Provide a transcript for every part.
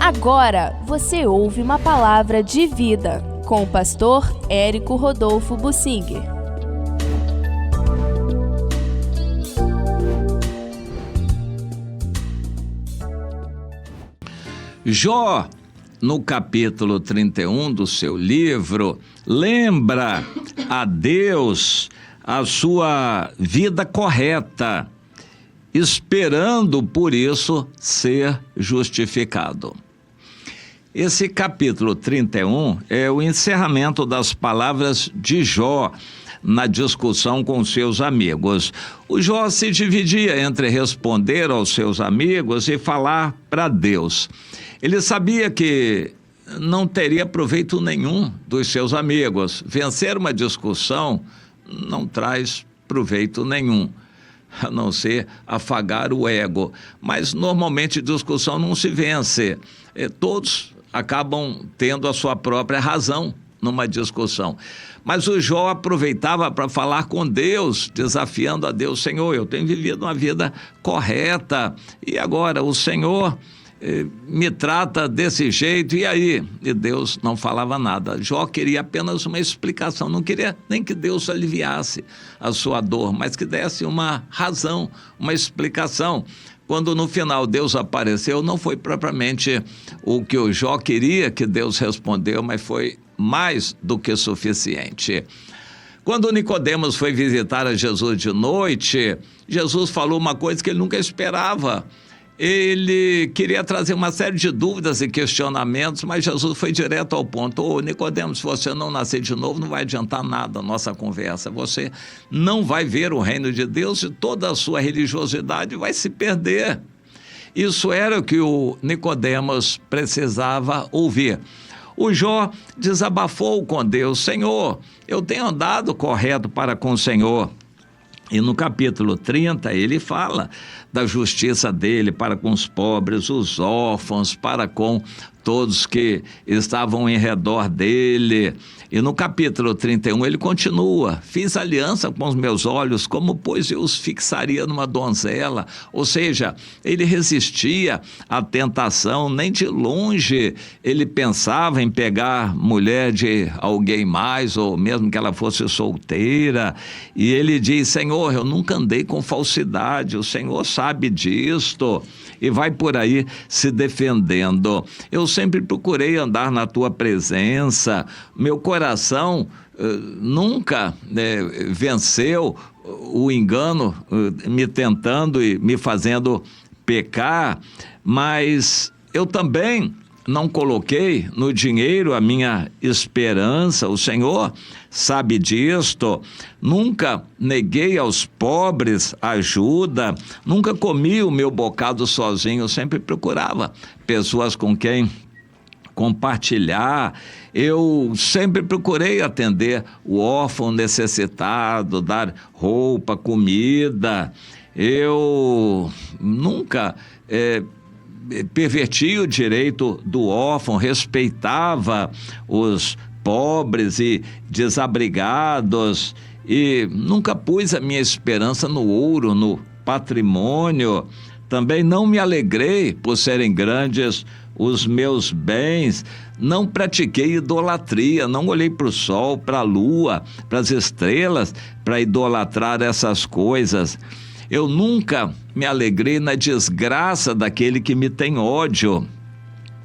Agora você ouve uma palavra de vida com o pastor Érico Rodolfo Bussinger. Jó, no capítulo 31 do seu livro, lembra a Deus a sua vida correta, esperando por isso ser justificado. Esse capítulo 31 é o encerramento das palavras de Jó na discussão com seus amigos. O Jó se dividia entre responder aos seus amigos e falar para Deus. Ele sabia que não teria proveito nenhum dos seus amigos. Vencer uma discussão não traz proveito nenhum, a não ser afagar o ego. Mas normalmente discussão não se vence. Todos acabam tendo a sua própria razão numa discussão. Mas o Jó aproveitava para falar com Deus, desafiando a Deus: Senhor, eu tenho vivido uma vida correta e agora o Senhor me trata desse jeito, e aí? E Deus não falava nada. Jó queria apenas uma explicação, não queria nem que Deus aliviasse a sua dor, mas que desse uma razão, uma explicação. Quando no final Deus apareceu, não foi propriamente o que o Jó queria que Deus respondeu, mas foi mais do que suficiente. Quando Nicodemos foi visitar a Jesus de noite, Jesus falou uma coisa que ele nunca esperava. Ele queria trazer uma série de dúvidas e questionamentos, mas Jesus foi direto ao ponto: Nicodemos, se você não nascer de novo, não vai adiantar nada a nossa conversa. Você não vai ver o reino de Deus e toda a sua religiosidade vai se perder. Isso era o que o Nicodemos precisava ouvir. O Jó desabafou com Deus: Senhor, eu tenho andado correto para com o Senhor. E no capítulo 30 ele fala da justiça dele para com os pobres, os órfãos, para com todos que estavam em redor dele. E no capítulo 31 ele continua: fiz aliança com os meus olhos, como pois eu os fixaria numa donzela. Ou seja, ele resistia à tentação, nem de longe ele pensava em pegar mulher de alguém mais, ou mesmo que ela fosse solteira. E ele diz: Senhor, eu nunca andei com falsidade, o Senhor sabe disto. E vai por aí se defendendo. Eu sempre procurei andar na tua presença, meu coração nunca venceu o engano, me tentando e me fazendo pecar, mas eu também não coloquei no dinheiro a minha esperança, o Senhor sabe disto. Nunca neguei aos pobres ajuda, nunca comi o meu bocado sozinho, sempre procurava pessoas com quem compartilhar. Eu sempre procurei atender o órfão necessitado, dar roupa, comida. Eu nunca pervertia o direito do órfão, respeitava os pobres e desabrigados e nunca pus a minha esperança no ouro, no patrimônio. Também não me alegrei por serem grandes os meus bens, não pratiquei idolatria, não olhei para o sol, para a lua, para as estrelas, para idolatrar essas coisas. Eu nunca me alegrei na desgraça daquele que me tem ódio.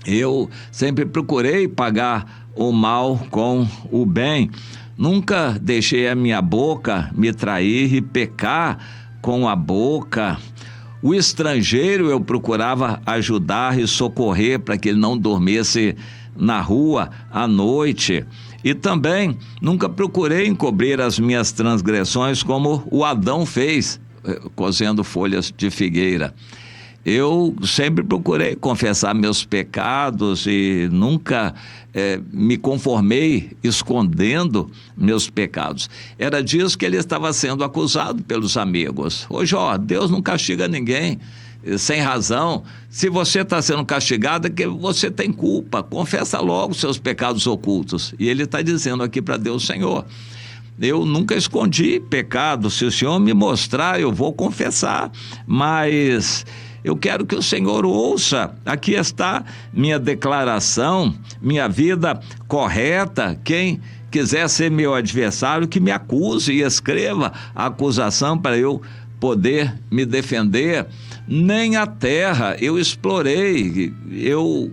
Eu sempre procurei pagar o mal com o bem. Nunca deixei a minha boca me trair e pecar com a boca. O estrangeiro eu procurava ajudar e socorrer para que ele não dormisse na rua à noite. E também nunca procurei encobrir as minhas transgressões como o Adão fez, cozendo folhas de figueira. Eu sempre procurei confessar meus pecados e nunca me conformei escondendo meus pecados. Era disso que ele estava sendo acusado pelos amigos. Hoje, Deus não castiga ninguém sem razão. Se você está sendo castigado é que você tem culpa. Confessa logo seus pecados ocultos. E ele está dizendo aqui para Deus: Senhor, eu nunca escondi pecado. Se o Senhor me mostrar, eu vou confessar. Mas Eu quero que o Senhor ouça. Aqui está minha declaração, minha vida correta. Quem quiser ser meu adversário, que me acuse e escreva a acusação para eu poder me defender. Nem a terra eu explorei, eu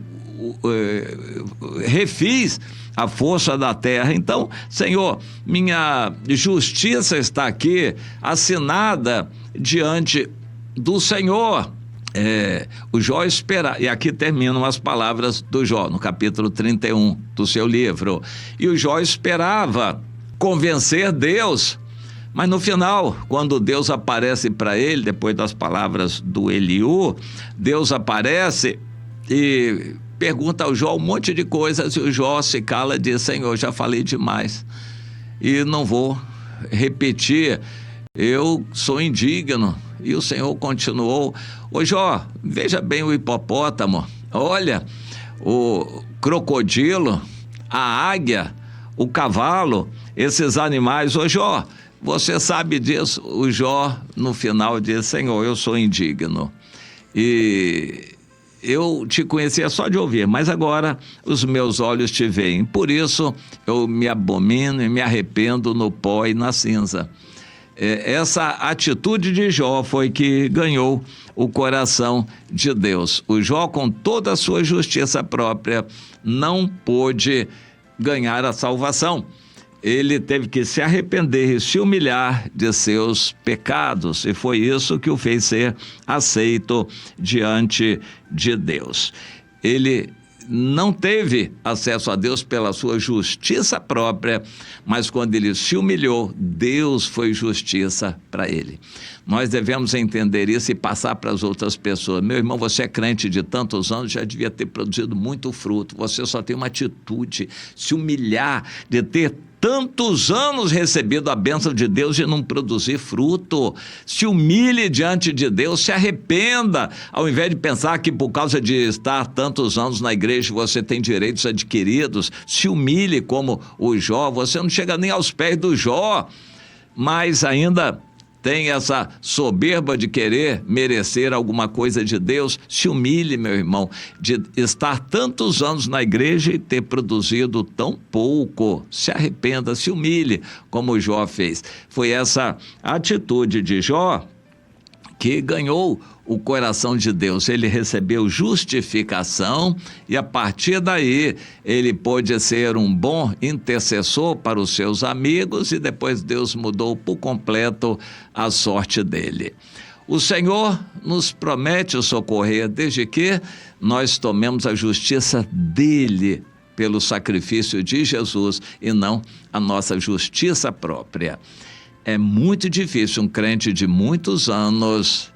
refiz a força da terra. Então, Senhor, minha justiça está aqui assinada diante do Senhor. O Jó espera, e aqui terminam as palavras do Jó, no capítulo 31 do seu livro. E o Jó esperava convencer Deus, mas no final, quando Deus aparece para ele, depois das palavras do Eliú, Deus aparece e pergunta ao Jó um monte de coisas, e o Jó se cala e diz: Senhor, já falei demais e não vou repetir, eu sou indigno. E o Senhor continuou: ô Jó, veja bem o hipopótamo, olha o crocodilo, a águia, o cavalo, esses animais. Ô Jó, você sabe disso? O Jó no final diz: Senhor, eu sou indigno e eu te conhecia só de ouvir, mas agora os meus olhos te veem, por isso eu me abomino e me arrependo no pó e na cinza. Essa atitude de Jó foi que ganhou o coração de Deus. O Jó, com toda a sua justiça própria, não pôde ganhar a salvação. Ele teve que se arrepender e se humilhar de seus pecados, e foi isso que o fez ser aceito diante de Deus. Ele não teve acesso a Deus pela sua justiça própria, mas quando ele se humilhou, Deus foi justiça para ele. Nós devemos entender isso e passar para as outras pessoas. Meu irmão, você é crente de tantos anos, já devia ter produzido muito fruto. Você só tem uma atitude, se humilhar, de ter tantos anos recebido a bênção de Deus e não produzir fruto. Se humilhe diante de Deus, se arrependa, ao invés de pensar que por causa de estar tantos anos na igreja você tem direitos adquiridos. Se humilhe como o Jó. Você não chega nem aos pés do Jó, mas ainda tem essa soberba de querer merecer alguma coisa de Deus. Se humilhe, meu irmão, de estar tantos anos na igreja e ter produzido tão pouco. Se arrependa, se humilhe, como o Jó fez. Foi essa atitude de Jó que ganhou o coração de Deus. Ele recebeu justificação e a partir daí ele pôde ser um bom intercessor para os seus amigos, e depois Deus mudou por completo a sorte dele. O Senhor nos promete o socorrer desde que nós tomemos a justiça dele pelo sacrifício de Jesus e não a nossa justiça própria. É muito difícil um crente de muitos anos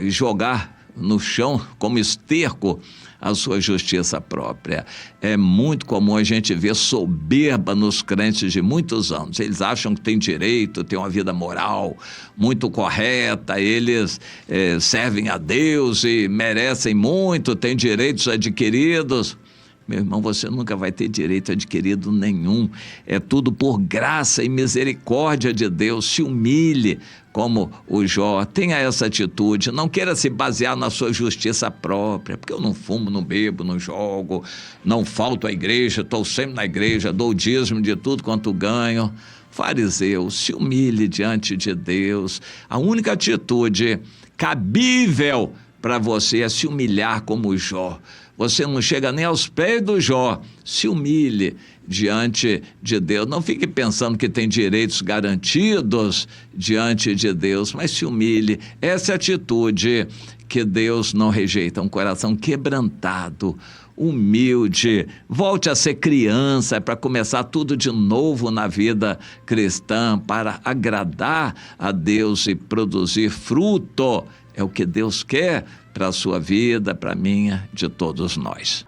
jogar no chão como esterco a sua justiça própria. É muito comum a gente ver soberba nos crentes de muitos anos. Eles acham que têm direito, têm uma vida moral muito correta, eles servem a Deus e merecem muito, têm direitos adquiridos. Meu irmão, você nunca vai ter direito adquirido nenhum. É tudo por graça e misericórdia de Deus. Se humilhe como o Jó. Tenha essa atitude. Não queira se basear na sua justiça própria. Porque eu não fumo, não bebo, não jogo, não falto à igreja, estou sempre na igreja, dou o dízimo de tudo quanto ganho. Fariseu, se humilhe diante de Deus. A única atitude cabível para você é se humilhar como o Jó. Você não chega nem aos pés do Jó. Se humilhe diante de Deus. Não fique pensando que tem direitos garantidos diante de Deus, mas se humilhe. Essa é a atitude que Deus não rejeita. Um coração quebrantado, humilde. Volte a ser criança para começar tudo de novo na vida cristã, para agradar a Deus e produzir fruto. É o que Deus quer para a sua vida, para a minha, de todos nós.